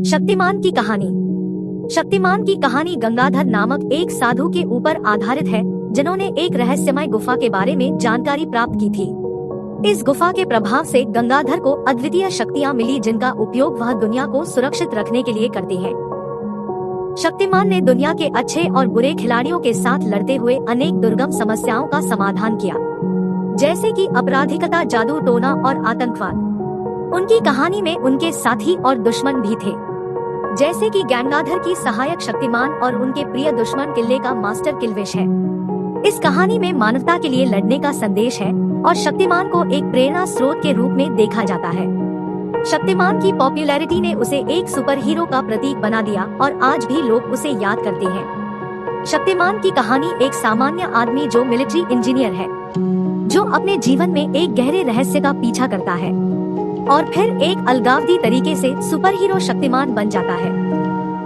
शक्तिमान की कहानी। शक्तिमान की कहानी गंगाधर नामक एक साधु के ऊपर आधारित है, जिन्होंने एक रहस्यमय गुफा के बारे में जानकारी प्राप्त की थी। इस गुफा के प्रभाव से गंगाधर को अद्वितीय शक्तियां मिली, जिनका उपयोग वह दुनिया को सुरक्षित रखने के लिए करते हैं। शक्तिमान ने दुनिया के अच्छे और बुरे खिलाड़ियों के साथ लड़ते हुए अनेक दुर्गम समस्याओं का समाधान किया, जैसे कि आपराधिकता, जादू टोना और आतंकवाद। उनकी कहानी में उनके साथी और दुश्मन भी थे, जैसे कि गंगाधर की सहायक शक्तिमान और उनके प्रिय दुश्मन किले का मास्टर किल्वेश है। इस कहानी में मानवता के लिए लड़ने का संदेश है और शक्तिमान को एक प्रेरणा स्रोत के रूप में देखा जाता है। शक्तिमान की पॉपुलैरिटी ने उसे एक सुपर हीरो का प्रतीक बना दिया और आज भी लोग उसे याद करते हैं। शक्तिमान की कहानी एक सामान्य आदमी जो मिलिट्री इंजीनियर है, जो अपने जीवन में एक गहरे रहस्य का पीछा करता है और फिर एक अलगावदी तरीके से सुपर हीरो शक्तिमान बन जाता है।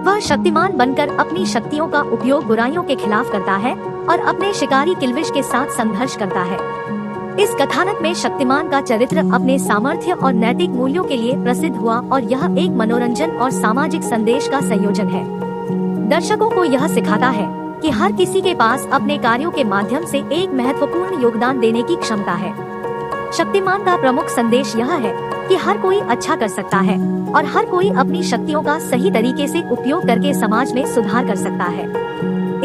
वह शक्तिमान बनकर अपनी शक्तियों का उपयोग बुराइयों के खिलाफ करता है और अपने शिकारी किल्वेश के साथ संघर्ष करता है। इस कथानक में शक्तिमान का चरित्र अपने सामर्थ्य और नैतिक मूल्यों के लिए प्रसिद्ध हुआ और यह एक मनोरंजन और सामाजिक संदेश का संयोजन है। दर्शकों को यह सिखाता है कि हर किसी के पास अपने कार्यों के माध्यम से एक महत्वपूर्ण योगदान देने की क्षमता है। शक्तिमान का प्रमुख संदेश यह है कि हर कोई अच्छा कर सकता है और हर कोई अपनी शक्तियों का सही तरीके से उपयोग करके समाज में सुधार कर सकता है।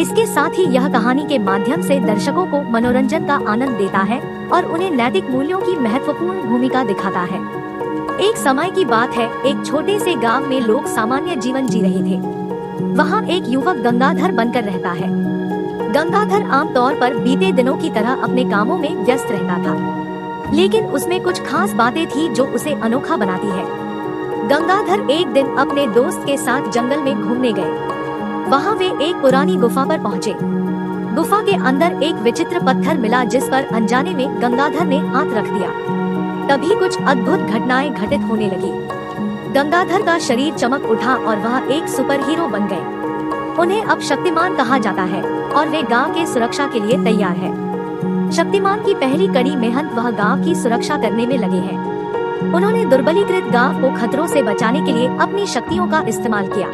इसके साथ ही यह कहानी के माध्यम से दर्शकों को मनोरंजन का आनंद देता है और उन्हें नैतिक मूल्यों की महत्वपूर्ण भूमिका दिखाता है। एक समय की बात है, एक छोटे से गांव में लोग सामान्य जीवन जी रहे थे। वहाँ एक युवक गंगाधर बनकर रहता है। गंगाधर आमतौर पर बीते दिनों की तरह अपने कामों में व्यस्त रहता था, लेकिन उसमें कुछ खास बातें थी जो उसे अनोखा बनाती है। गंगाधर एक दिन अपने दोस्त के साथ जंगल में घूमने गए। वहाँ वे एक पुरानी गुफा पर पहुँचे। गुफा के अंदर एक विचित्र पत्थर मिला, जिस पर अनजाने में गंगाधर ने हाथ रख दिया। तभी कुछ अद्भुत घटनाएं घटित होने लगी। गंगाधर का शरीर चमक उठा और वह एक सुपर हीरो बन गए। उन्हें अब शक्तिमान कहा जाता है और वे गांव के सुरक्षा के लिए तैयार है। शक्तिमान की पहली कड़ी मेहनत वह गांव की सुरक्षा करने में लगे हैं। उन्होंने दुर्बलीकृत गांव को खतरों से बचाने के लिए अपनी शक्तियों का इस्तेमाल किया।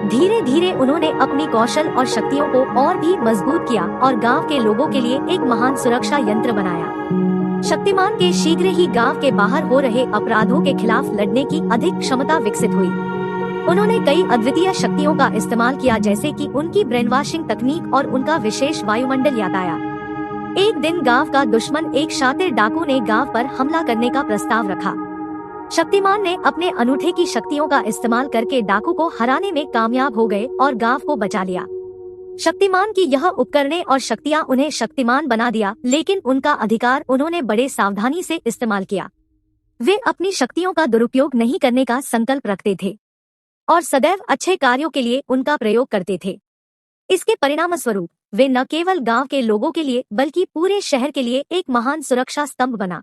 धीरे धीरे उन्होंने अपनी कौशल और शक्तियों को और भी मजबूत किया और गांव के लोगों के लिए एक महान सुरक्षा यंत्र बनाया। शक्तिमान के शीघ्र ही गांव के बाहर हो रहे अपराधों के खिलाफ लड़ने की अधिक क्षमता विकसित हुई। उन्होंने कई अद्वितीय शक्तियों का इस्तेमाल किया, जैसे कि उनकी ब्रेन वॉशिंग तकनीक और उनका विशेष वायुमंडल यातायात। एक दिन गांव का दुश्मन, एक शातिर डाकू ने गांव पर हमला करने का प्रस्ताव रखा। शक्तिमान ने अपने अनूठे की शक्तियों का इस्तेमाल करके डाकू को हराने में कामयाब हो गए और गांव को बचा लिया। शक्तिमान की यह उपकरणें और शक्तियां उन्हें शक्तिमान बना दिया, लेकिन उनका अधिकार उन्होंने बड़े सावधानी से इस्तेमाल किया। वे अपनी शक्तियों का दुरुपयोग नहीं करने का संकल्प रखते थे और सदैव अच्छे कार्यों के लिए उनका प्रयोग करते थे। इसके परिणामस्वरूप वे न केवल गांव के लोगों के लिए बल्कि पूरे शहर के लिए एक महान सुरक्षा स्तंभ बना।